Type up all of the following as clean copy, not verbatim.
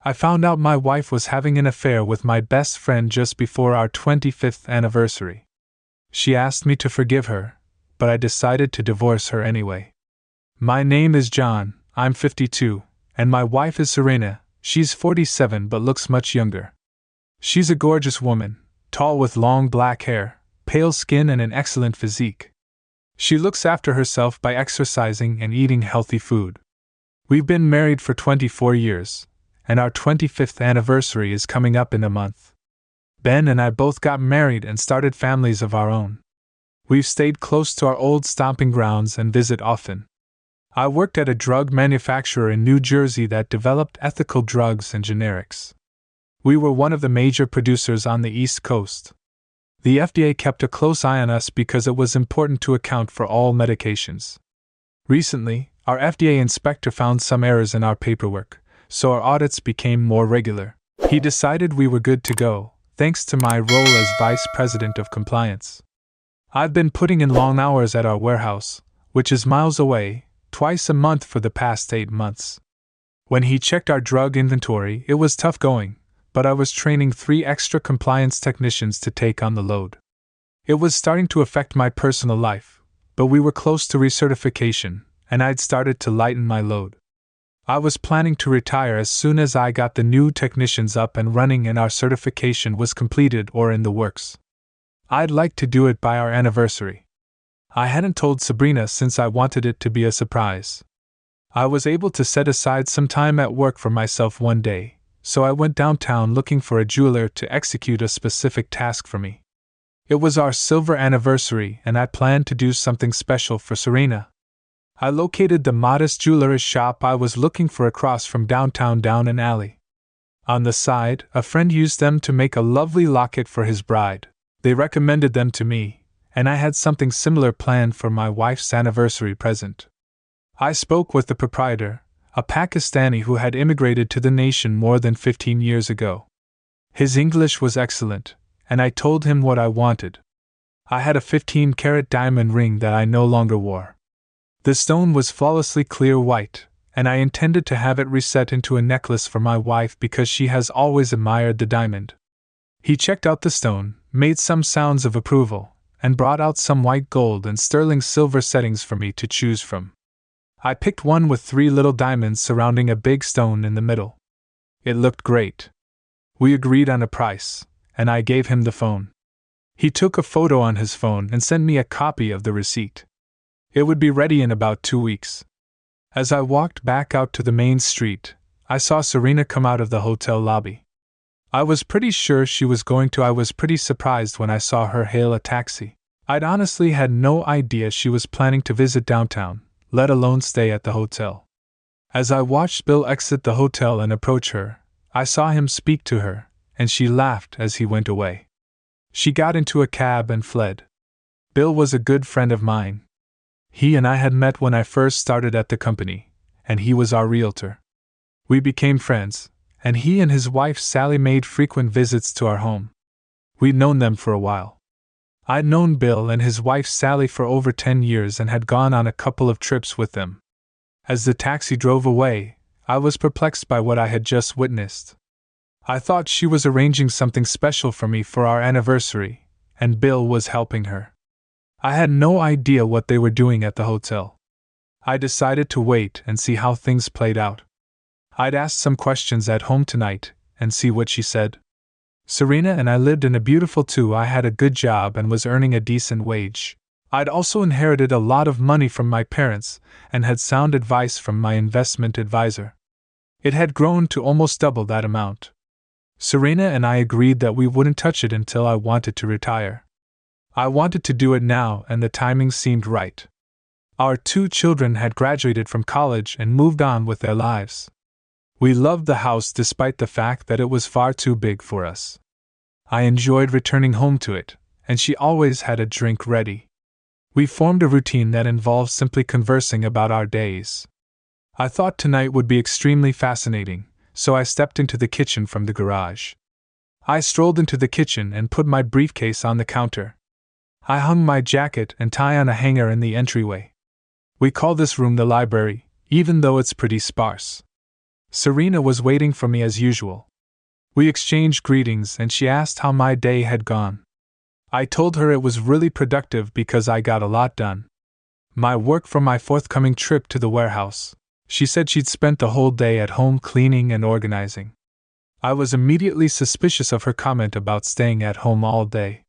I found out my wife was having an affair with my best friend just before our 25th anniversary. She asked me to forgive her, but I decided to divorce her anyway. My name is John, I'm 52, and my wife is Serena, she's 47 but looks much younger. She's a gorgeous woman, tall with long black hair, pale skin and an excellent physique. She looks after herself by exercising and eating healthy food. We've been married for 24 years, and our 25th anniversary is coming up in a month. Ben and I both got married and started families of our own. We've stayed close to our old stomping grounds and visit often. I worked at a drug manufacturer in New Jersey that developed ethical drugs and generics. We were one of the major producers on the East Coast. The FDA kept a close eye on us because it was important to account for all medications. Recently, our FDA inspector found some errors in our paperwork, so our audits became more regular. He decided we were good to go, thanks to my role as Vice President of Compliance. I've been putting in long hours at our warehouse, which is miles away, twice a month for the past 8 months. When he checked our drug inventory, it was tough going, but I was training 3 extra compliance technicians to take on the load. It was starting to affect my personal life, but we were close to recertification, and I'd started to lighten my load. I was planning to retire as soon as I got the new technicians up and running and our certification was completed or in the works. I'd like to do it by our anniversary. I hadn't told Sabrina since I wanted it to be a surprise. I was able to set aside some time at work for myself one day, so I went downtown looking for a jeweler to execute a specific task for me. It was our silver anniversary and I planned to do something special for Serena. I located the modest jeweler's shop I was looking for across from downtown down an alley. On the side, a friend used them to make a lovely locket for his bride. They recommended them to me, and I had something similar planned for my wife's anniversary present. I spoke with the proprietor, a Pakistani who had immigrated to the nation more than 15 years ago. His English was excellent, and I told him what I wanted. I had a 15-carat diamond ring that I no longer wore. The stone was flawlessly clear white, and I intended to have it reset into a necklace for my wife because she has always admired the diamond. He checked out the stone, made some sounds of approval, and brought out some white gold and sterling silver settings for me to choose from. I picked one with 3 little diamonds surrounding a big stone in the middle. It looked great. We agreed on a price, and I gave him the phone. He took a photo on his phone and sent me a copy of the receipt. It would be ready in about 2 weeks. As I walked back out to the main street, I saw Serena come out of the hotel lobby. I was pretty sure she was going to. I was pretty surprised when I saw her hail a taxi. I'd honestly had no idea she was planning to visit downtown, let alone stay at the hotel. As I watched Bill exit the hotel and approach her, I saw him speak to her, and she laughed as he went away. She got into a cab and fled. Bill was a good friend of mine. He and I had met when I first started at the company, and he was our realtor. We became friends, and he and his wife Sally made frequent visits to our home. We'd known them for a while. I'd known Bill and his wife Sally for over 10 years and had gone on a couple of trips with them. As the taxi drove away, I was perplexed by what I had just witnessed. I thought she was arranging something special for me for our anniversary, and Bill was helping her. I had no idea what they were doing at the hotel. I decided to wait and see how things played out. I'd ask some questions at home tonight and see what she said. Serena and I lived in a beautiful too. I had a good job and was earning a decent wage. I'd also inherited a lot of money from my parents and had sound advice from my investment advisor. It had grown to almost double that amount. Serena and I agreed that we wouldn't touch it until I wanted to retire. I wanted to do it now and the timing seemed right. Our 2 children had graduated from college and moved on with their lives. We loved the house despite the fact that it was far too big for us. I enjoyed returning home to it, and she always had a drink ready. We formed a routine that involved simply conversing about our days. I thought tonight would be extremely fascinating, so I stepped into the kitchen from the garage. I strolled into the kitchen and put my briefcase on the counter. I hung my jacket and tie on a hanger in the entryway. We call this room the library, even though it's pretty sparse. Serena was waiting for me as usual. We exchanged greetings and she asked how my day had gone. I told her it was really productive because I got a lot done. My work for my forthcoming trip to the warehouse. She said she'd spent the whole day at home cleaning and organizing. I was immediately suspicious of her comment about staying at home all day.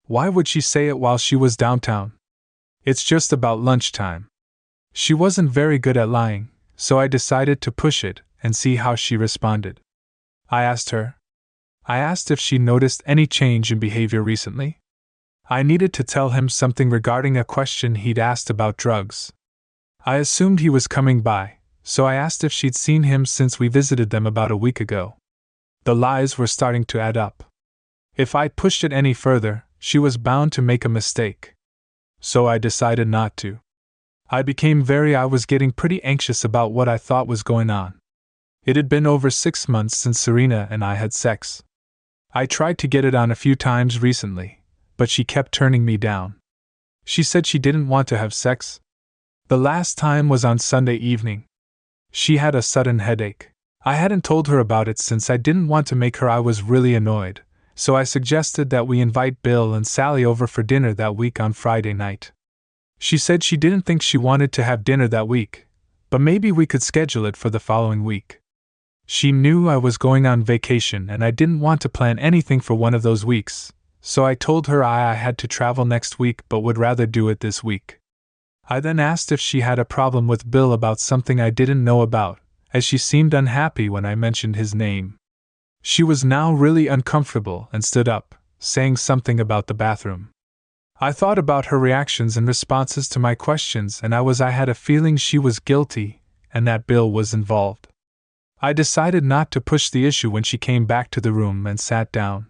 Why would she say it while she was downtown? It's just about lunchtime. She wasn't very good at lying, so I decided to push it and see how she responded. I asked if she noticed any change in behavior recently. I needed to tell him something regarding a question he'd asked about drugs. I assumed he was coming by, so I asked if she'd seen him since we visited them about a week ago. The lies were starting to add up. If I pushed it any further, she was bound to make a mistake. So I decided not to. I was getting pretty anxious about what I thought was going on. It had been over 6 months since Serena and I had sex. I tried to get it on a few times recently, but she kept turning me down. She said she didn't want to have sex. The last time was on Sunday evening. She had a sudden headache. I hadn't told her about it since I didn't want to make her I was really annoyed, so I suggested that we invite Bill and Sally over for dinner that week on Friday night. She said she didn't think she wanted to have dinner that week, but maybe we could schedule it for the following week. She knew I was going on vacation and I didn't want to plan anything for one of those weeks, so I told her I had to travel next week but would rather do it this week. I then asked if she had a problem with Bill about something I didn't know about, as she seemed unhappy when I mentioned his name. She was now really uncomfortable and stood up, saying something about the bathroom. I thought about her reactions and responses to my questions and I had a feeling she was guilty and that Bill was involved. I decided not to push the issue when she came back to the room and sat down.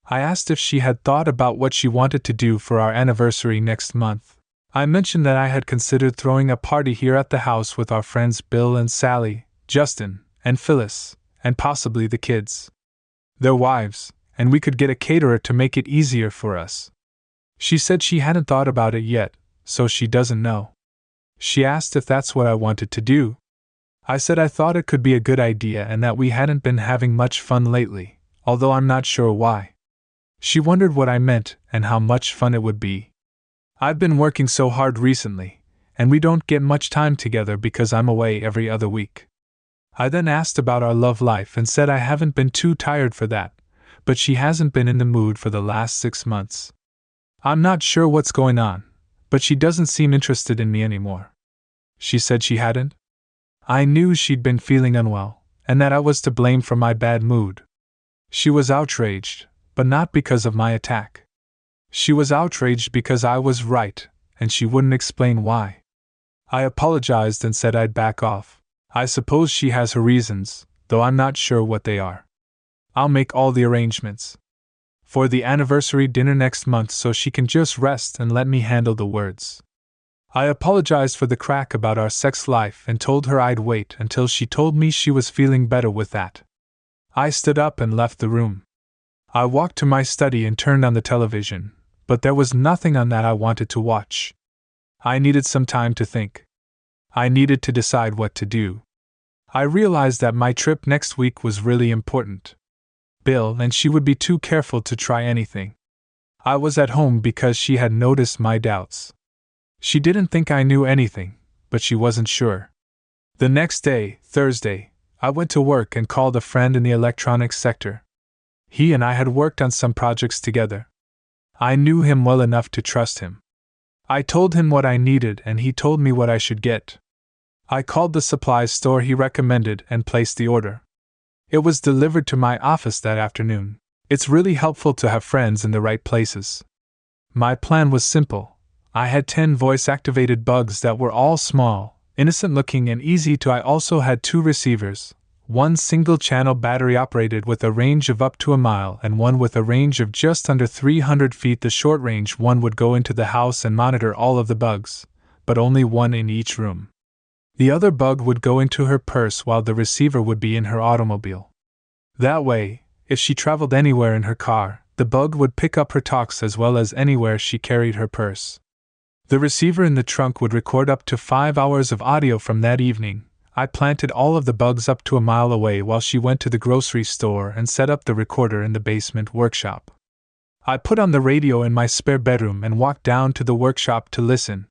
I asked if she had thought about what she wanted to do for our anniversary next month. I mentioned that I had considered throwing a party here at the house with our friends Bill and Sally, Justin, and Phyllis, and possibly the kids, their wives, and we could get a caterer to make it easier for us. She said she hadn't thought about it yet, so she doesn't know. She asked if that's what I wanted to do. I said I thought it could be a good idea and that we hadn't been having much fun lately, although I'm not sure why. She wondered what I meant and how much fun it would be. I've been working so hard recently, and we don't get much time together because I'm away every other week. I then asked about our love life and said I haven't been too tired for that, but she hasn't been in the mood for the last 6 months. I'm not sure what's going on, but she doesn't seem interested in me anymore. She said she hadn't? I knew she'd been feeling unwell, and that I was to blame for my bad mood. She was outraged, but not because of my attack. She was outraged because I was right, and she wouldn't explain why. I apologized and said I'd back off. I suppose she has her reasons, though I'm not sure what they are. I'll make all the arrangements for the anniversary dinner next month so she can just rest and let me handle the words. I apologized for the crack about our sex life and told her I'd wait until she told me she was feeling better with that. I stood up and left the room. I walked to my study and turned on the television, but there was nothing on that I wanted to watch. I needed some time to think. I needed to decide what to do. I realized that my trip next week was really important. Bill and she would be too careful to try anything. I was at home because she had noticed my doubts. She didn't think I knew anything, but she wasn't sure. The next day, Thursday, I went to work and called a friend in the electronics sector. He and I had worked on some projects together. I knew him well enough to trust him. I told him what I needed and he told me what I should get. I called the supplies store he recommended and placed the order. It was delivered to my office that afternoon. It's really helpful to have friends in the right places. My plan was simple. I had 10 voice-activated bugs that were all small, innocent-looking and easy to. I also had 2 receivers, one single-channel battery-operated with a range of up to a mile and one with a range of just under 300 feet. The short-range one would go into the house and monitor all of the bugs, but only one in each room. The other bug would go into her purse while the receiver would be in her automobile. That way, if she traveled anywhere in her car, the bug would pick up her talks as well as anywhere she carried her purse. The receiver in the trunk would record up to 5 hours of audio from that evening, I planted all of the bugs up to a mile away while she went to the grocery store and set up the recorder in the basement workshop. I put on the radio in my spare bedroom and walked down to the workshop to listen.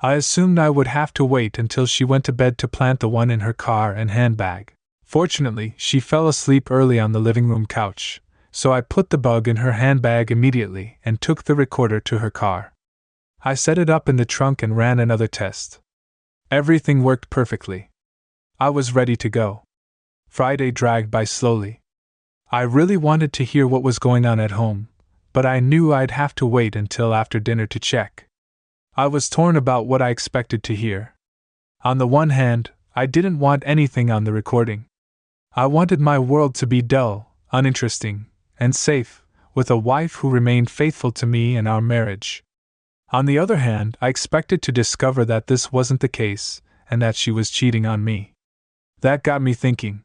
I assumed I would have to wait until she went to bed to plant the one in her car and handbag. Fortunately, she fell asleep early on the living room couch, so I put the bug in her handbag immediately and took the recorder to her car. I set it up in the trunk and ran another test. Everything worked perfectly. I was ready to go. Friday dragged by slowly. I really wanted to hear what was going on at home, but I knew I'd have to wait until after dinner to check. I was torn about what I expected to hear. On the one hand, I didn't want anything on the recording. I wanted my world to be dull, uninteresting, and safe, with a wife who remained faithful to me and our marriage. On the other hand, I expected to discover that this wasn't the case, and that she was cheating on me. That got me thinking.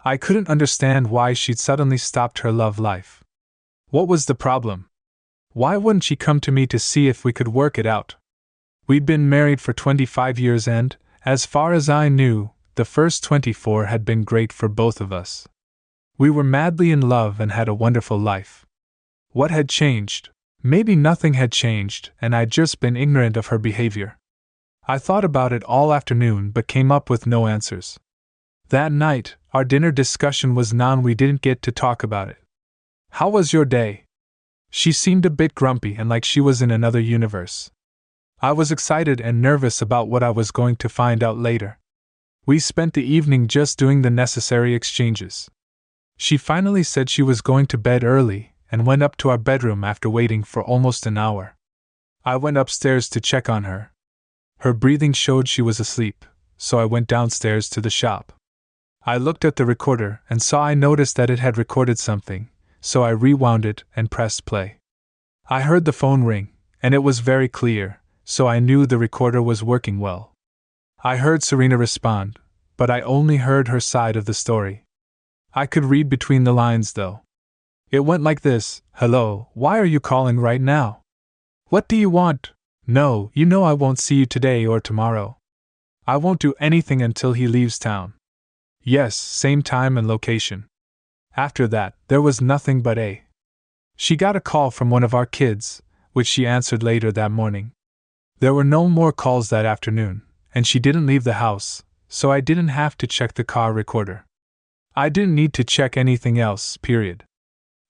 I couldn't understand why she'd suddenly stopped her love life. What was the problem? Why wouldn't she come to me to see if we could work it out? We'd been married for 25 years and, as far as I knew, the first 24 had been great for both of us. We were madly in love and had a wonderful life. What had changed? Maybe nothing had changed, and I'd just been ignorant of her behavior. I thought about it all afternoon but came up with no answers. That night, our dinner discussion was we didn't get to talk about it. How was your day? She seemed a bit grumpy and like she was in another universe. I was excited and nervous about what I was going to find out later. We spent the evening just doing the necessary exchanges. She finally said she was going to bed early and went up to our bedroom after waiting for almost an hour. I went upstairs to check on her. Her breathing showed she was asleep, so I went downstairs to the shop. I looked at the recorder and saw I noticed that it had recorded something, so I rewound it and pressed play. I heard the phone ring, and it was very clear, so I knew the recorder was working well. I heard Serena respond, but I only heard her side of the story. I could read between the lines though. It went like this: "Hello, why are you calling right now? What do you want? No, you know I won't see you today or tomorrow. I won't do anything until he leaves town. Yes, same time and location." After that, there was nothing but a. She got a call from one of our kids, which she answered later that morning. There were no more calls that afternoon, and she didn't leave the house, so I didn't have to check the car recorder. I didn't need to check anything else, period.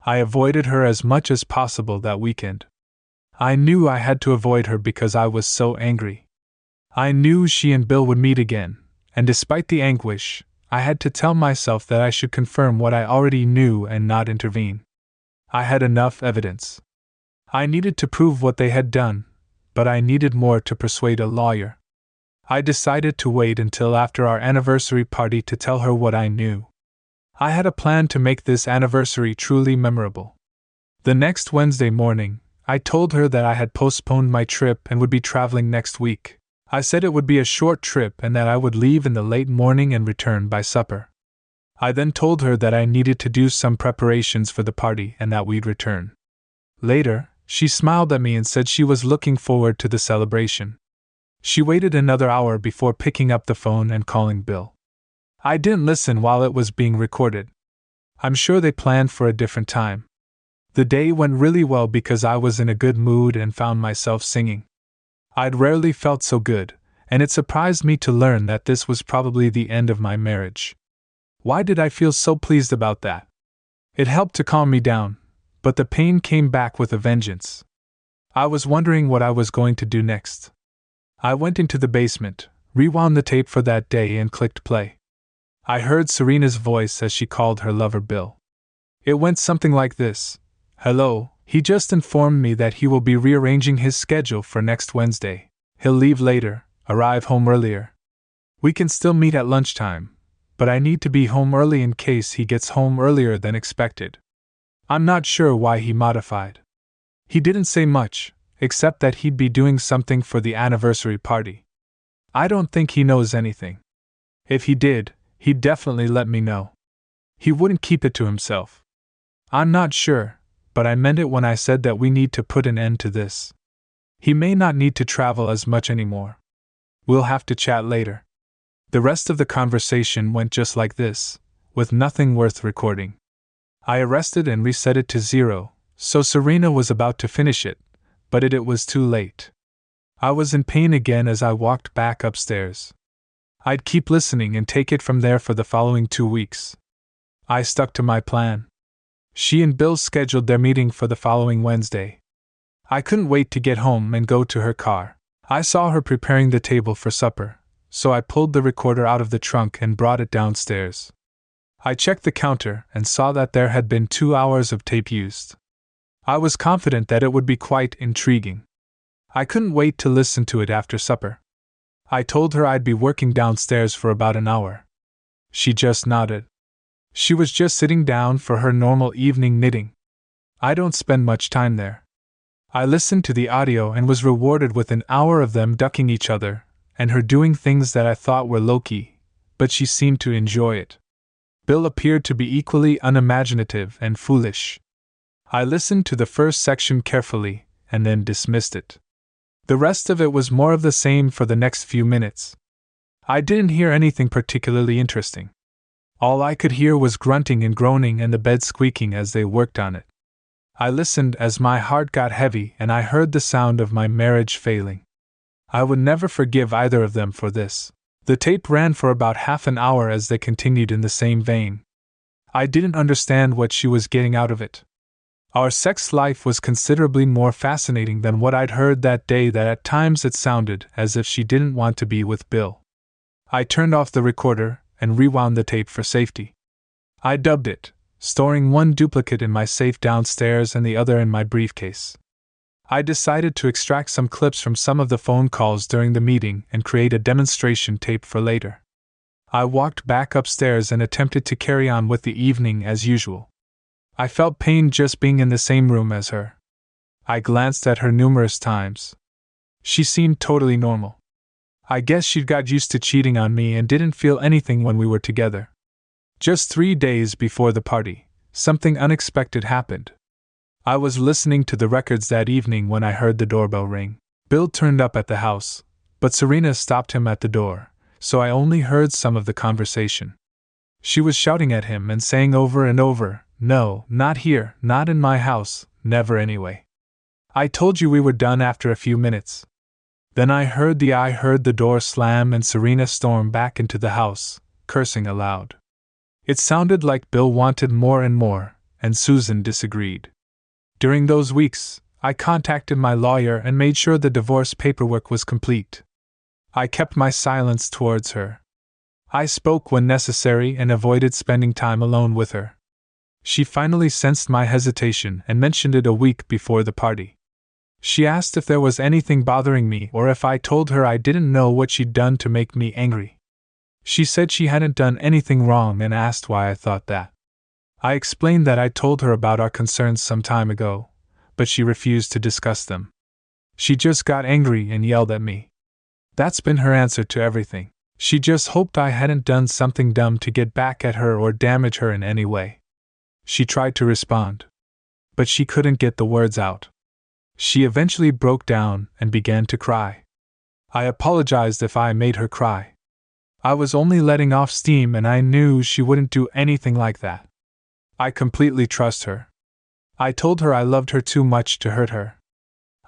I avoided her as much as possible that weekend. I knew I had to avoid her because I was so angry. I knew she and Bill would meet again, and despite the anguish, I had to tell myself that I should confirm what I already knew and not intervene. I had enough evidence. I needed to prove what they had done, but I needed more to persuade a lawyer. I decided to wait until after our anniversary party to tell her what I knew. I had a plan to make this anniversary truly memorable. The next Wednesday morning, I told her that I had postponed my trip and would be traveling next week. I said it would be a short trip and that I would leave in the late morning and return by supper. I then told her that I needed to do some preparations for the party and that we'd return. Later, she smiled at me and said she was looking forward to the celebration. She waited another hour before picking up the phone and calling Bill. I didn't listen while it was being recorded. I'm sure they planned for a different time. The day went really well because I was in a good mood and found myself singing. I'd rarely felt so good, and it surprised me to learn that this was probably the end of my marriage. Why did I feel so pleased about that? It helped to calm me down, but the pain came back with a vengeance. I was wondering what I was going to do next. I went into the basement, rewound the tape for that day and clicked play. I heard Serena's voice as she called her lover Bill. It went something like this: "Hello, he just informed me that he will be rearranging his schedule for next Wednesday. He'll leave later, arrive home earlier. We can still meet at lunchtime, but I need to be home early in case he gets home earlier than expected." I'm not sure why he modified. He didn't say much, except that he'd be doing something for the anniversary party. I don't think he knows anything. If he did, he'd definitely let me know. He wouldn't keep it to himself. I'm not sure, but I meant it when I said that we need to put an end to this. He may not need to travel as much anymore. We'll have to chat later. The rest of the conversation went just like this, with nothing worth recording. I arrested and reset it to 0, so Serena was about to finish it, but it was too late. I was in pain again as I walked back upstairs. I'd keep listening and take it from there for the following 2 weeks. I stuck to my plan. She and Bill scheduled their meeting for the following Wednesday. I couldn't wait to get home and go to her car. I saw her preparing the table for supper, so I pulled the recorder out of the trunk and brought it downstairs. I checked the counter and saw that there had been 2 hours of tape used. I was confident that it would be quite intriguing. I couldn't wait to listen to it after supper. I told her I'd be working downstairs for about an hour. She just nodded. She was just sitting down for her normal evening knitting. I don't spend much time there. I listened to the audio and was rewarded with an hour of them ducking each other, and her doing things that I thought were low-key, but she seemed to enjoy it. Bill appeared to be equally unimaginative and foolish. I listened to the first section carefully, and then dismissed it. The rest of it was more of the same for the next few minutes. I didn't hear anything particularly interesting. All I could hear was grunting and groaning and the bed squeaking as they worked on it. I listened as my heart got heavy and I heard the sound of my marriage failing. I would never forgive either of them for this. The tape ran for about half an hour as they continued in the same vein. I didn't understand what she was getting out of it. Our sex life was considerably more fascinating than what I'd heard that day, that at times it sounded as if she didn't want to be with Bill. I turned off the recorder and rewound the tape for safety. I dubbed it, storing one duplicate in my safe downstairs and the other in my briefcase. I decided to extract some clips from some of the phone calls during the meeting and create a demonstration tape for later. I walked back upstairs and attempted to carry on with the evening as usual. I felt pain just being in the same room as her. I glanced at her numerous times. She seemed totally normal. I guess she'd got used to cheating on me and didn't feel anything when we were together. Just 3 days before the party, something unexpected happened. I was listening to the records that evening when I heard the doorbell ring. Bill turned up at the house, but Serena stopped him at the door, so I only heard some of the conversation. She was shouting at him and saying over and over, "No, not here, not in my house, never anyway. I told you we were done after a few minutes." Then I heard the door slam and Serena storm back into the house, cursing aloud. It sounded like Bill wanted more and more, and Susan disagreed. During those weeks, I contacted my lawyer and made sure the divorce paperwork was complete. I kept my silence towards her. I spoke when necessary and avoided spending time alone with her. She finally sensed my hesitation and mentioned it a week before the party. She asked if there was anything bothering me or if I told her I didn't know what she'd done to make me angry. She said she hadn't done anything wrong and asked why I thought that. I explained that I'd told her about our concerns some time ago, but she refused to discuss them. She just got angry and yelled at me. That's been her answer to everything. She just hoped I hadn't done something dumb to get back at her or damage her in any way. She tried to respond, but she couldn't get the words out. She eventually broke down and began to cry. I apologized if I made her cry. I was only letting off steam and I knew she wouldn't do anything like that. I completely trust her. I told her I loved her too much to hurt her.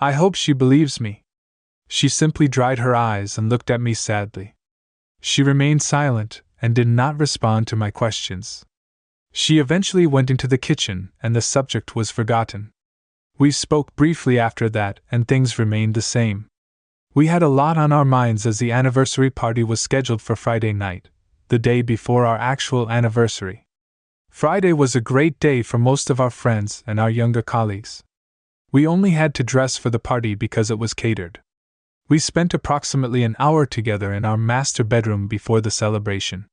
I hope she believes me. She simply dried her eyes and looked at me sadly. She remained silent and did not respond to my questions. She eventually went into the kitchen and the subject was forgotten. We spoke briefly after that and things remained the same. We had a lot on our minds as the anniversary party was scheduled for Friday night, the day before our actual anniversary. Friday was a great day for most of our friends and our younger colleagues. We only had to dress for the party because it was catered. We spent approximately an hour together in our master bedroom before the celebration.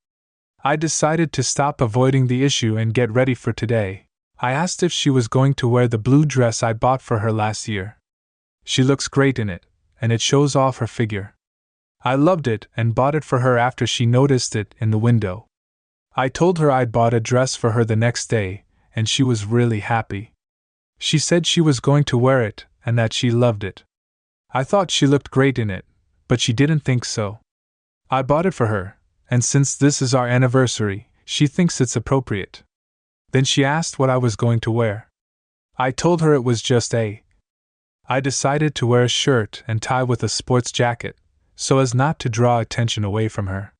I decided to stop avoiding the issue and get ready for today. I asked if she was going to wear the blue dress I bought for her last year. She looks great in it, and it shows off her figure. I loved it and bought it for her after she noticed it in the window. I told her I'd bought a dress for her the next day, and she was really happy. She said she was going to wear it and that she loved it. I thought she looked great in it, but she didn't think so. I bought it for her, and since this is our anniversary, she thinks it's appropriate. Then she asked what I was going to wear. I told her it was just I decided to wear a shirt and tie with a sports jacket, so as not to draw attention away from her.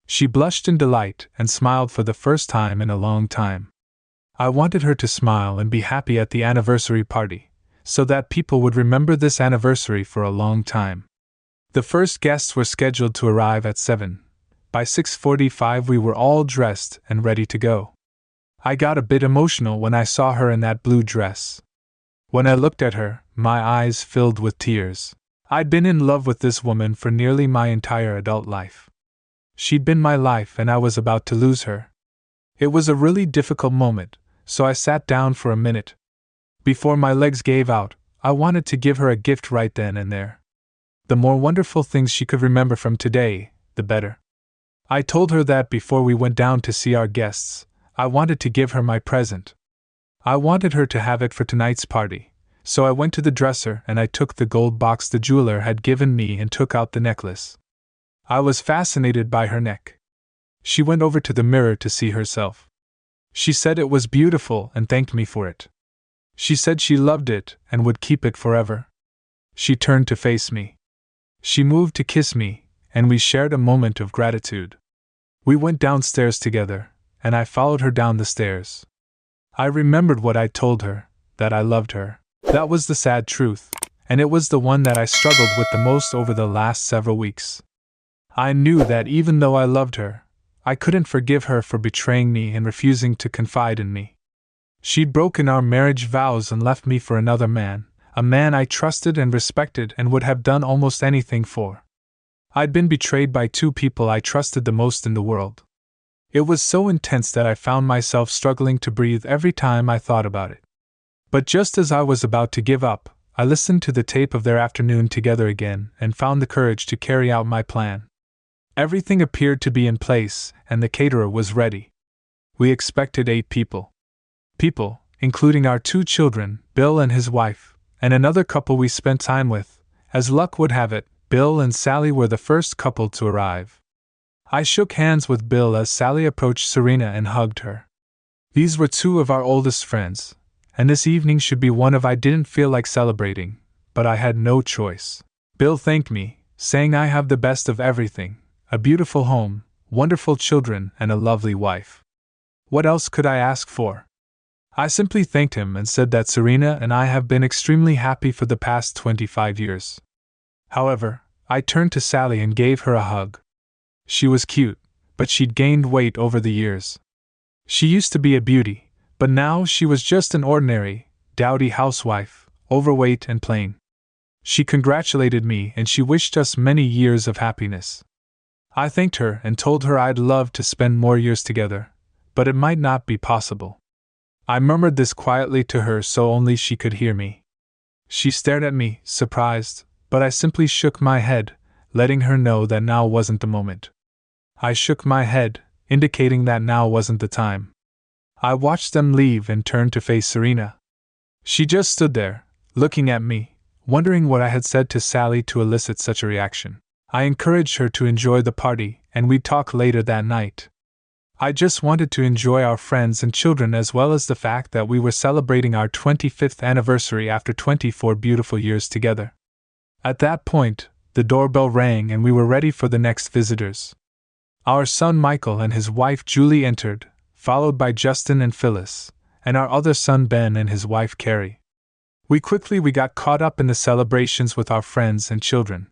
She blushed in delight and smiled for the first time in a long time. I wanted her to smile and be happy at the anniversary party, so that people would remember this anniversary for a long time. The first guests were scheduled to arrive at 7. By 6:45 we were all dressed and ready to go. I got a bit emotional when I saw her in that blue dress. When I looked at her, my eyes filled with tears. I'd been in love with this woman for nearly my entire adult life. She'd been my life and I was about to lose her. It was a really difficult moment, so I sat down for a minute. Before my legs gave out, I wanted to give her a gift right then and there. The more wonderful things she could remember from today, the better. I told her that before we went down to see our guests, I wanted to give her my present. I wanted her to have it for tonight's party, so I went to the dresser and I took the gold box the jeweler had given me and took out the necklace. I was fascinated by her neck. She went over to the mirror to see herself. She said it was beautiful and thanked me for it. She said she loved it and would keep it forever. She turned to face me. She moved to kiss me, and we shared a moment of gratitude. We went downstairs together, and I followed her down the stairs. I remembered what I told her, that I loved her. That was the sad truth, and it was the one that I struggled with the most over the last several weeks. I knew that even though I loved her, I couldn't forgive her for betraying me and refusing to confide in me. She'd broken our marriage vows and left me for another man, a man I trusted and respected and would have done almost anything for. I'd been betrayed by two people I trusted the most in the world. It was so intense that I found myself struggling to breathe every time I thought about it. But just as I was about to give up, I listened to the tape of their afternoon together again and found the courage to carry out my plan. Everything appeared to be in place, and the caterer was ready. We expected 8 people. People, including our 2 children, Bill and his wife, and another couple we spent time with. As luck would have it, Bill and Sally were the first couple to arrive. I shook hands with Bill as Sally approached Serena and hugged her. These were 2 of our oldest friends, and this evening should be one of I didn't feel like celebrating, but I had no choice. Bill thanked me, saying I have the best of everything, a beautiful home, wonderful children, and a lovely wife. What else could I ask for? I simply thanked him and said that Serena and I have been extremely happy for the past 25 years. However, I turned to Sally and gave her a hug. She was cute, but she'd gained weight over the years. She used to be a beauty, but now she was just an ordinary, dowdy housewife, overweight and plain. She congratulated me and she wished us many years of happiness. I thanked her and told her I'd love to spend more years together, but it might not be possible. I murmured this quietly to her so only she could hear me. She stared at me, surprised, but I simply shook my head, letting her know that now wasn't the moment. I shook my head, indicating that now wasn't the time. I watched them leave and turned to face Serena. She just stood there, looking at me, wondering what I had said to Sally to elicit such a reaction. I encouraged her to enjoy the party, and we'd talk later that night. I just wanted to enjoy our friends and children as well as the fact that we were celebrating our 25th anniversary after 24 beautiful years together. At that point, the doorbell rang and we were ready for the next visitors. Our son Michael and his wife Julie entered, followed by Justin and Phyllis, and our other son Ben and his wife Carrie. We got caught up in the celebrations with our friends and children.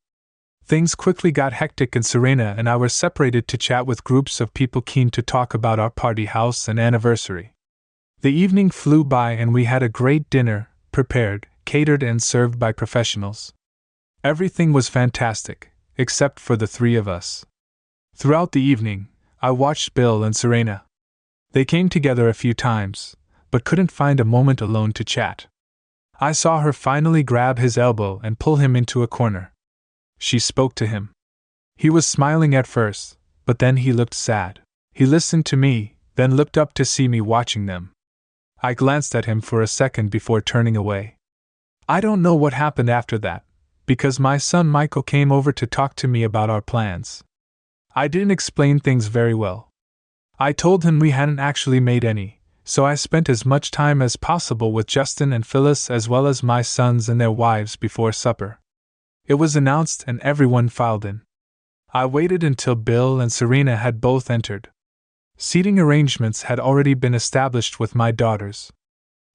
Things quickly got hectic and Serena and I were separated to chat with groups of people keen to talk about our party house and anniversary. The evening flew by and we had a great dinner, prepared, catered and served by professionals. Everything was fantastic, except for the 3 of us. Throughout the evening, I watched Bill and Serena. They came together a few times, but couldn't find a moment alone to chat. I saw her finally grab his elbow and pull him into a corner. She spoke to him. He was smiling at first, but then he looked sad. He listened to me, then looked up to see me watching them. I glanced at him for a second before turning away. I don't know what happened after that, because my son Michael came over to talk to me about our plans. I didn't explain things very well. I told him we hadn't actually made any, so I spent as much time as possible with Justin and Phyllis as well as my sons and their wives before supper. It was announced and everyone filed in. I waited until Bill and Serena had both entered. Seating arrangements had already been established with my daughters.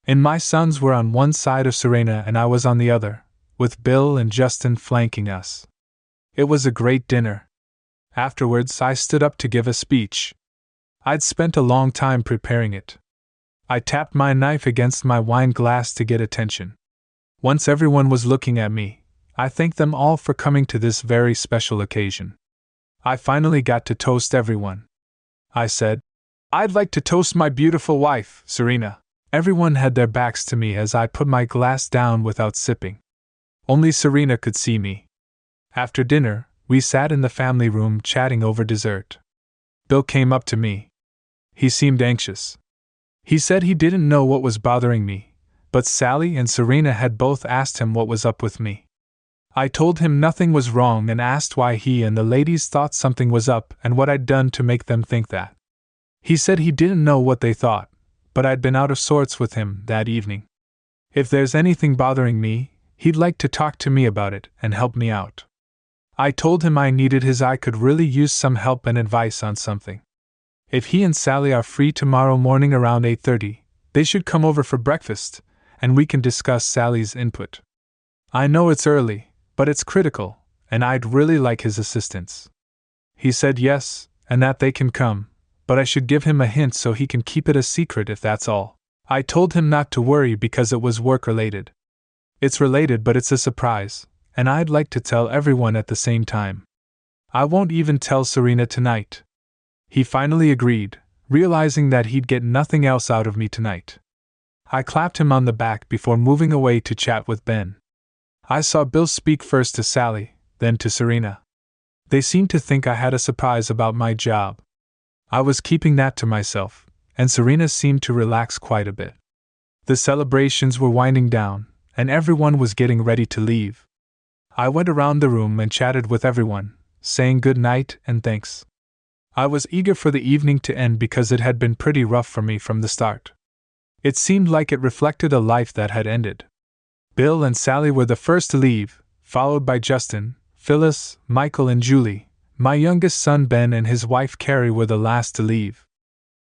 And my sons were on one side of Serena and I was on the other, with Bill and Justin flanking us. It was a great dinner. Afterwards, I stood up to give a speech. I'd spent a long time preparing it. I tapped my knife against my wine glass to get attention. Once everyone was looking at me, I thanked them all for coming to this very special occasion. I finally got to toast everyone. I said, "I'd like to toast my beautiful wife, Serena." Everyone had their backs to me as I put my glass down without sipping. Only Serena could see me. After dinner, we sat in the family room chatting over dessert. Bill came up to me. He seemed anxious. He said he didn't know what was bothering me, but Sally and Serena had both asked him what was up with me. I told him nothing was wrong and asked why he and the ladies thought something was up and what I'd done to make them think that. He said he didn't know what they thought, but I'd been out of sorts with him that evening. If there's anything bothering me, he'd like to talk to me about it and help me out. I told him I needed his eye could really use some help and advice on something. If he and Sally are free tomorrow morning around 8:30, they should come over for breakfast, and we can discuss Sally's input. I know it's early, but it's critical, and I'd really like his assistance. He said yes, and that they can come, but I should give him a hint so he can keep it a secret if that's all. I told him not to worry because it was work-related. It's related, but it's a surprise, and I'd like to tell everyone at the same time. I won't even tell Serena tonight. He finally agreed, realizing that he'd get nothing else out of me tonight. I clapped him on the back before moving away to chat with Ben. I saw Bill speak first to Sally, then to Serena. They seemed to think I had a surprise about my job. I was keeping that to myself, and Serena seemed to relax quite a bit. The celebrations were winding down, and everyone was getting ready to leave. I went around the room and chatted with everyone, saying good night and thanks. I was eager for the evening to end because it had been pretty rough for me from the start. It seemed like it reflected a life that had ended. Bill and Sally were the first to leave, followed by Justin, Phyllis, Michael and Julie. My youngest son Ben and his wife Carrie were the last to leave.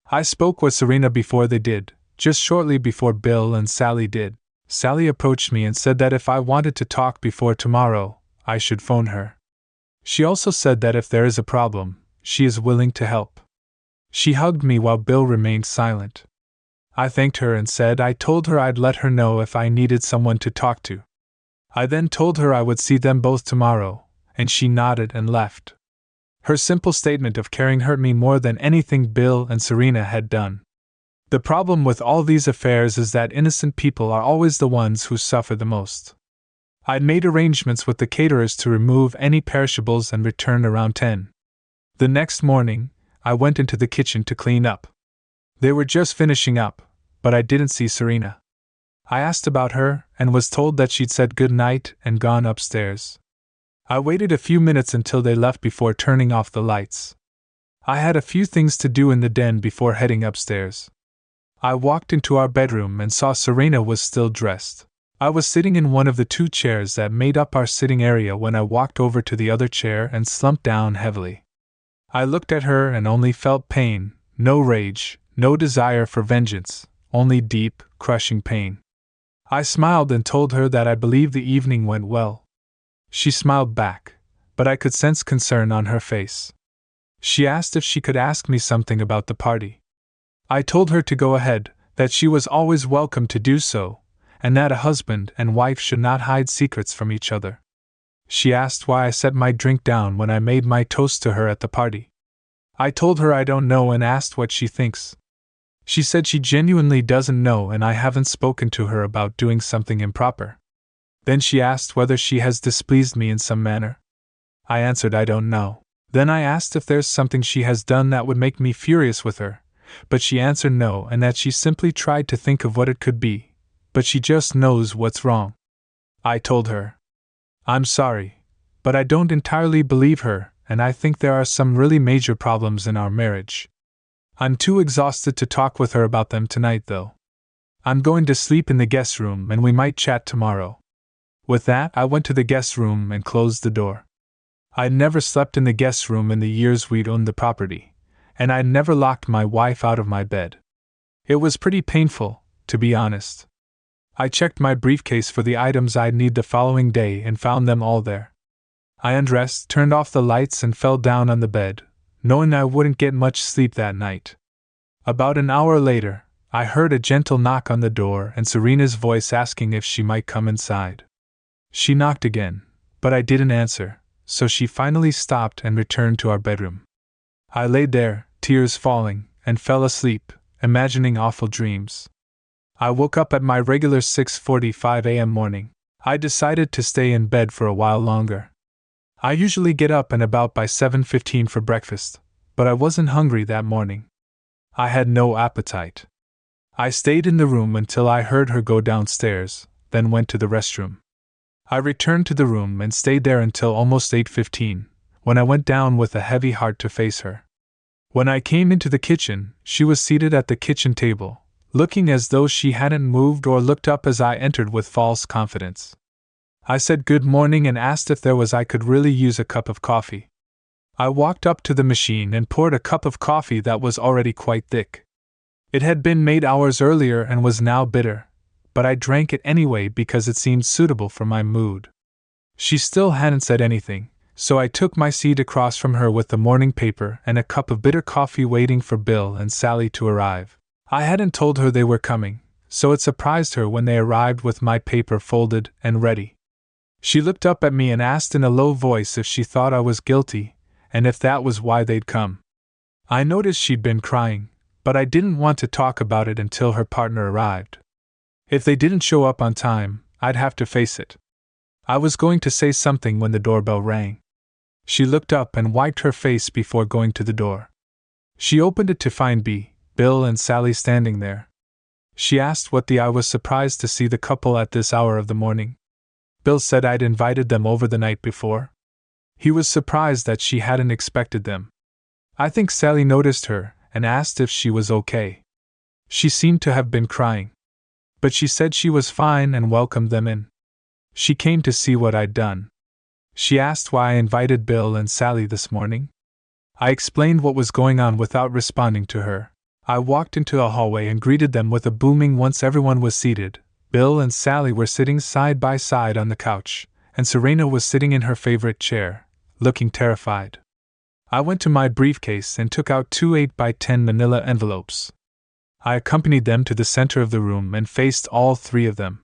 I spoke with Serena before they did, just shortly before Bill and Sally did. Sally approached me and said that if I wanted to talk before tomorrow, I should phone her. She also said that if there is a problem, she is willing to help. She hugged me while Bill remained silent. I thanked her and said I told her I'd let her know if I needed someone to talk to. I then told her I would see them both tomorrow, and she nodded and left. Her simple statement of caring hurt me more than anything Bill and Serena had done. The problem with all these affairs is that innocent people are always the ones who suffer the most. I'd made arrangements with the caterers to remove any perishables and return around 10. The next morning, I went into the kitchen to clean up. They were just finishing up, but I didn't see Serena. I asked about her and was told that she'd said good night and gone upstairs. I waited a few minutes until they left before turning off the lights. I had a few things to do in the den before heading upstairs. I walked into our bedroom and saw Serena was still dressed. I was sitting in one of the two chairs that made up our sitting area when I walked over to the other chair and slumped down heavily. I looked at her and only felt pain, no rage, no desire for vengeance, only deep, crushing pain. I smiled and told her that I believed the evening went well. She smiled back, but I could sense concern on her face. She asked if she could ask me something about the party. I told her to go ahead, that she was always welcome to do so, and that a husband and wife should not hide secrets from each other. She asked why I set my drink down when I made my toast to her at the party. I told her I don't know and asked what she thinks. She said she genuinely doesn't know and I haven't spoken to her about doing something improper. Then she asked whether she has displeased me in some manner. I answered I don't know. Then I asked if there's something she has done that would make me furious with her, but she answered no and that she simply tried to think of what it could be, but she just knows what's wrong. I told her, I'm sorry, but I don't entirely believe her, and I think there are some really major problems in our marriage. I'm too exhausted to talk with her about them tonight, though. I'm going to sleep in the guest room and we might chat tomorrow. With that, I went to the guest room and closed the door. I'd never slept in the guest room in the years we'd owned the property, and I'd never locked my wife out of my bed. It was pretty painful, to be honest. I checked my briefcase for the items I'd need the following day and found them all there. I undressed, turned off the lights, and fell down on the bed, knowing I wouldn't get much sleep that night. About an hour later, I heard a gentle knock on the door and Serena's voice asking if she might come inside. She knocked again, but I didn't answer, so she finally stopped and returned to our bedroom. I lay there, tears falling, and fell asleep, imagining awful dreams. I woke up at my regular 6:45 a.m. morning. I decided to stay in bed for a while longer. I usually get up and about by 7:15 for breakfast, but I wasn't hungry that morning. I had no appetite. I stayed in the room until I heard her go downstairs, then went to the restroom. I returned to the room and stayed there until almost 8:15, when I went down with a heavy heart to face her. When I came into the kitchen, she was seated at the kitchen table, looking as though she hadn't moved or looked up as I entered with false confidence. I said good morning and asked if I could really use a cup of coffee. I walked up to the machine and poured a cup of coffee that was already quite thick. It had been made hours earlier and was now bitter, but I drank it anyway because it seemed suitable for my mood. She still hadn't said anything, so I took my seat across from her with the morning paper and a cup of bitter coffee waiting for Bill and Sally to arrive. I hadn't told her they were coming, so it surprised her when they arrived with my paper folded and ready. She looked up at me and asked in a low voice if she thought I was guilty, and if that was why they'd come. I noticed she'd been crying, but I didn't want to talk about it until her partner arrived. If they didn't show up on time, I'd have to face it. I was going to say something when the doorbell rang. She looked up and wiped her face before going to the door. She opened it to find Bill and Sally standing there. She asked what I was surprised to see the couple at this hour of the morning. Bill said I'd invited them over the night before. He was surprised that she hadn't expected them. I think Sally noticed her and asked if she was okay. She seemed to have been crying, but she said she was fine and welcomed them in. She came to see what I'd done. She asked why I invited Bill and Sally this morning. I explained what was going on without responding to her. I walked into a hallway and greeted them with a booming once everyone was seated. Bill and Sally were sitting side by side on the couch, and Serena was sitting in her favorite chair, looking terrified. I went to my briefcase and took out 2 8x10 manila envelopes. I accompanied them to the center of the room and faced all 3 of them.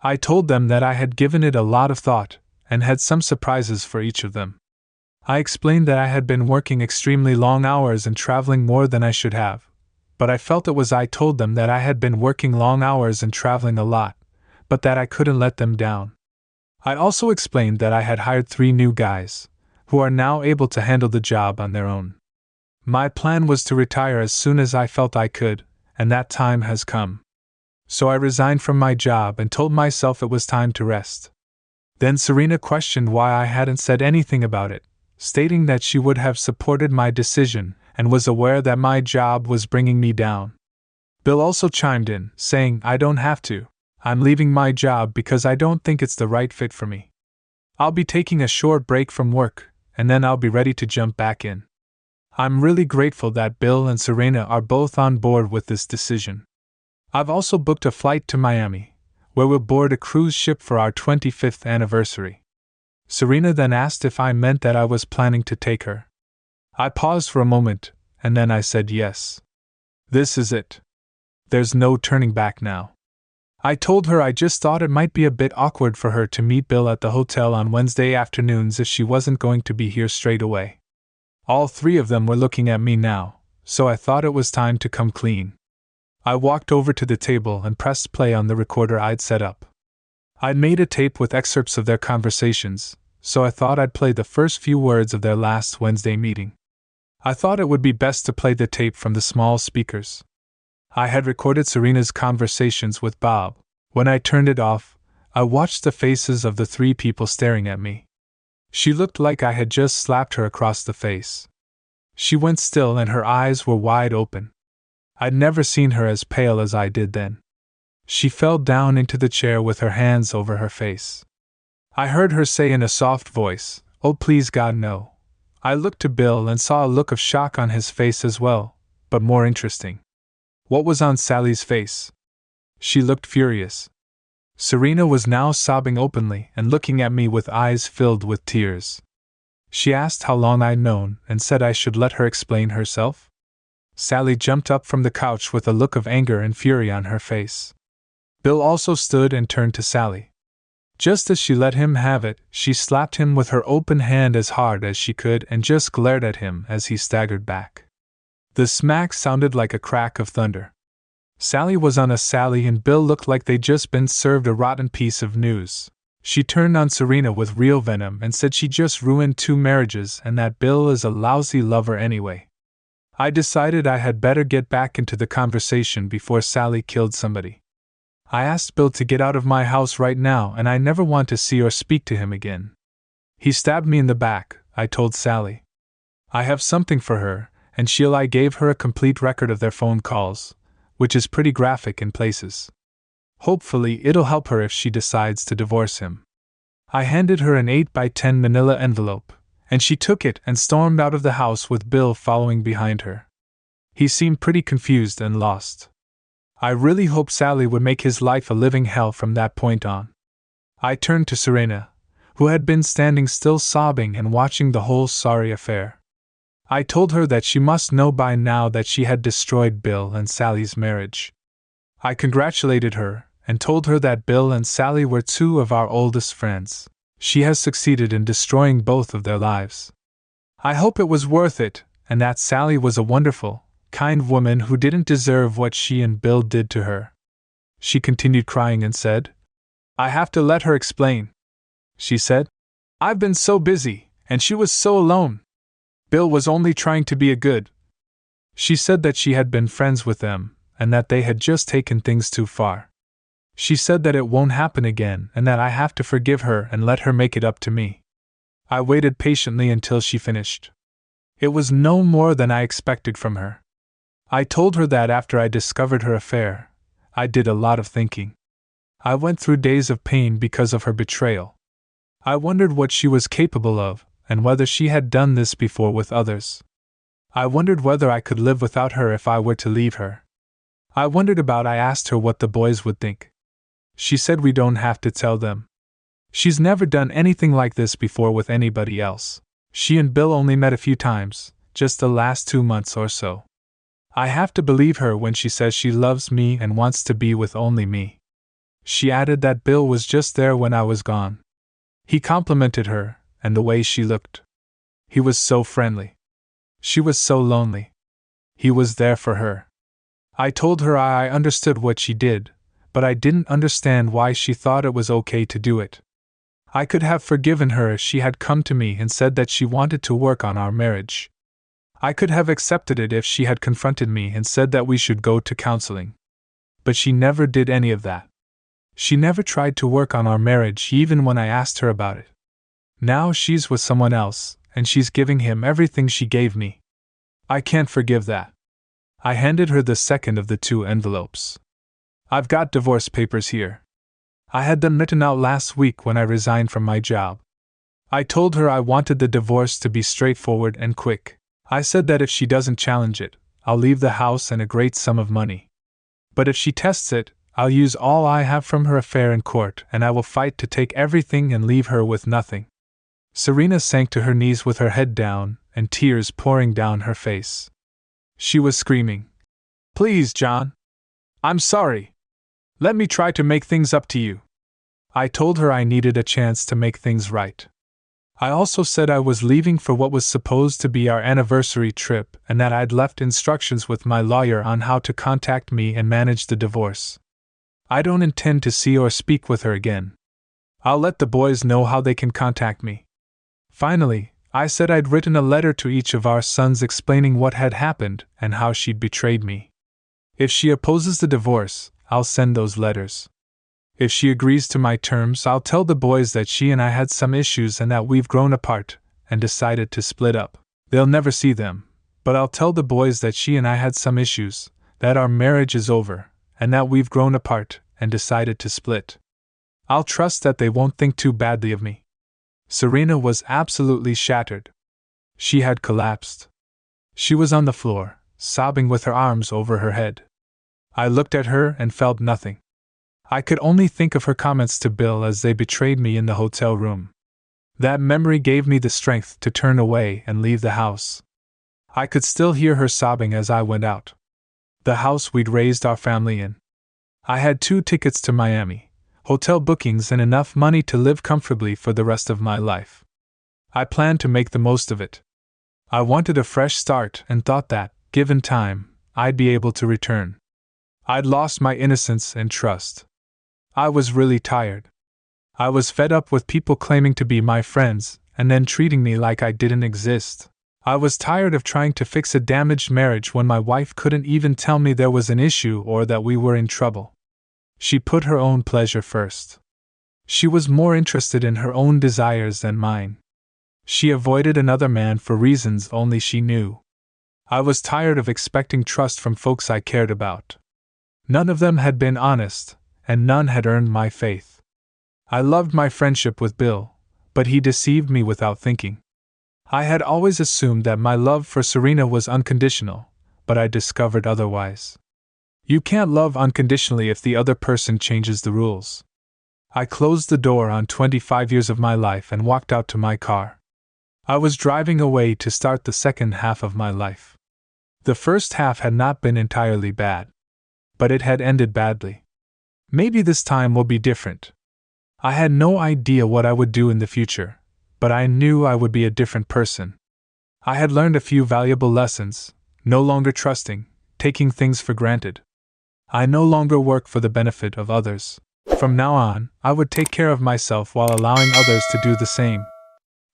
I told them that I had given it a lot of thought, and had some surprises for each of them. I explained that I had been working extremely long hours and traveling more than I should have, but I felt it was I told them that I had been working long hours and traveling a lot, but that I couldn't let them down. I also explained that I had hired 3 new guys, who are now able to handle the job on their own. My plan was to retire as soon as I felt I could, and that time has come. So I resigned from my job and told myself it was time to rest. Then Serena questioned why I hadn't said anything about it, stating that she would have supported my decision and was aware that my job was bringing me down. Bill also chimed in, saying I don't have to. I'm leaving my job because I don't think it's the right fit for me. I'll be taking a short break from work, and then I'll be ready to jump back in. I'm really grateful that Bill and Serena are both on board with this decision. I've also booked a flight to Miami, where we'll board a cruise ship for our 25th anniversary. Serena then asked if I meant that I was planning to take her. I paused for a moment, and then I said yes. This is it. There's no turning back now. I told her I just thought it might be a bit awkward for her to meet Bill at the hotel on Wednesday afternoons if she wasn't going to be here straight away. All 3 of them were looking at me now, so I thought it was time to come clean. I walked over to the table and pressed play on the recorder I'd set up. I'd made a tape with excerpts of their conversations, so I thought I'd play the first few words of their last Wednesday meeting. I thought it would be best to play the tape from the small speakers. I had recorded Serena's conversations with Bob. When I turned it off, I watched the faces of the 3 people staring at me. She looked like I had just slapped her across the face. She went still and her eyes were wide open. I'd never seen her as pale as I did then. She fell down into the chair with her hands over her face. I heard her say in a soft voice, "Oh, please God, no." I looked to Bill and saw a look of shock on his face as well, but more interesting. What was on Sally's face? She looked furious. Serena was now sobbing openly and looking at me with eyes filled with tears. She asked how long I'd known and said I should let her explain herself. Sally jumped up from the couch with a look of anger and fury on her face. Bill also stood and turned to Sally. Just as she let him have it, she slapped him with her open hand as hard as she could and just glared at him as he staggered back. The smack sounded like a crack of thunder. Sally was on a Sally and Bill looked like they'd just been served a rotten piece of news. She turned on Serena with real venom and said she just ruined 2 marriages and that Bill is a lousy lover anyway. I decided I had better get back into the conversation before Sally killed somebody. I asked Bill to get out of my house right now and I never want to see or speak to him again. He stabbed me in the back, I told Sally. I have something for her, and I gave her a complete record of their phone calls, which is pretty graphic in places. Hopefully it'll help her if she decides to divorce him. I handed her an 8x10 manila envelope, and she took it and stormed out of the house with Bill following behind her. He seemed pretty confused and lost. I really hoped Sally would make his life a living hell from that point on. I turned to Serena, who had been standing still sobbing and watching the whole sorry affair. I told her that she must know by now that she had destroyed Bill and Sally's marriage. I congratulated her and told her that Bill and Sally were 2 of our oldest friends. She has succeeded in destroying both of their lives. I hope it was worth it, and that Sally was a wonderful, kind woman who didn't deserve what she and Bill did to her. She continued crying and said, "I have to let her explain," she said. "I've been so busy, and she was so alone. Bill was only trying to be a good." She said that she had been friends with them, and that they had just taken things too far. She said that it won't happen again and that I have to forgive her and let her make it up to me. I waited patiently until she finished. It was no more than I expected from her. I told her that after I discovered her affair, I did a lot of thinking. I went through days of pain because of her betrayal. I wondered what she was capable of, and whether she had done this before with others. I wondered whether I could live without her if I were to leave her. I asked her what the boys would think. She said we don't have to tell them. She's never done anything like this before with anybody else. She and Bill only met a few times, just the last 2 months or so. I have to believe her when she says she loves me and wants to be with only me. She added that Bill was just there when I was gone. He complimented her, and the way she looked. He was so friendly. She was so lonely. He was there for her. I told her I understood what she did, but I didn't understand why she thought it was okay to do it. I could have forgiven her if she had come to me and said that she wanted to work on our marriage. I could have accepted it if she had confronted me and said that we should go to counseling. But she never did any of that. She never tried to work on our marriage even when I asked her about it. Now she's with someone else, and she's giving him everything she gave me. I can't forgive that. I handed her the second of the 2 envelopes. "I've got divorce papers here. I had them written out last week when I resigned from my job." I told her I wanted the divorce to be straightforward and quick. I said that if she doesn't challenge it, I'll leave the house and a great sum of money. But if she tests it, I'll use all I have from her affair in court and I will fight to take everything and leave her with nothing. Serena sank to her knees with her head down and tears pouring down her face. She was screaming, "Please, John. I'm sorry. Let me try to make things up to you." I told her I needed a chance to make things right. I also said I was leaving for what was supposed to be our anniversary trip and that I'd left instructions with my lawyer on how to contact me and manage the divorce. I don't intend to see or speak with her again. I'll let the boys know how they can contact me. Finally, I said I'd written a letter to each of our sons explaining what had happened and how she'd betrayed me. If she opposes the divorce, I'll send those letters. If she agrees to my terms, I'll tell the boys that she and I had some issues and that we've grown apart and decided to split up. They'll never see them, but I'll tell the boys that she and I had some issues, that our marriage is over, and that we've grown apart and decided to split. I'll trust that they won't think too badly of me." Serena was absolutely shattered. She had collapsed. She was on the floor, sobbing with her arms over her head. I looked at her and felt nothing. I could only think of her comments to Bill as they betrayed me in the hotel room. That memory gave me the strength to turn away and leave the house. I could still hear her sobbing as I went out. The house we'd raised our family in. I had 2 tickets to Miami, hotel bookings, and enough money to live comfortably for the rest of my life. I planned to make the most of it. I wanted a fresh start and thought that, given time, I'd be able to return. I'd lost my innocence and trust. I was really tired. I was fed up with people claiming to be my friends and then treating me like I didn't exist. I was tired of trying to fix a damaged marriage when my wife couldn't even tell me there was an issue or that we were in trouble. She put her own pleasure first. She was more interested in her own desires than mine. She avoided another man for reasons only she knew. I was tired of expecting trust from folks I cared about. None of them had been honest, and none had earned my faith. I loved my friendship with Bill, but he deceived me without thinking. I had always assumed that my love for Serena was unconditional, but I discovered otherwise. You can't love unconditionally if the other person changes the rules. I closed the door on 25 years of my life and walked out to my car. I was driving away to start the second half of my life. The first half had not been entirely bad, but it had ended badly. Maybe this time will be different. I had no idea what I would do in the future, but I knew I would be a different person. I had learned a few valuable lessons, no longer trusting, taking things for granted. I no longer work for the benefit of others. From now on, I would take care of myself while allowing others to do the same.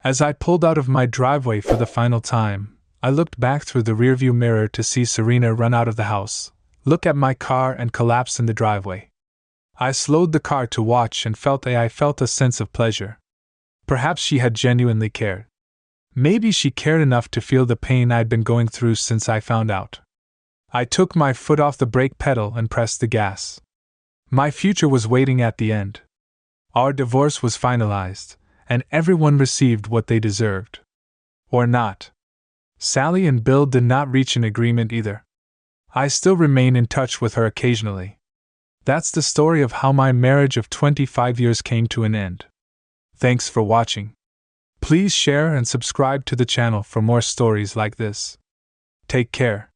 As I pulled out of my driveway for the final time, I looked back through the rearview mirror to see Serena run out of the house, look at my car, and collapse in the driveway. I slowed the car to watch and felt a sense of pleasure. Perhaps she had genuinely cared. Maybe she cared enough to feel the pain I'd been going through since I found out. I took my foot off the brake pedal and pressed the gas. My future was waiting at the end. Our divorce was finalized, and everyone received what they deserved. Or not. Sally and Bill did not reach an agreement either. I still remain in touch with her occasionally. That's the story of how my marriage of 25 years came to an end. Thanks for watching. Please share and subscribe to the channel for more stories like this. Take care.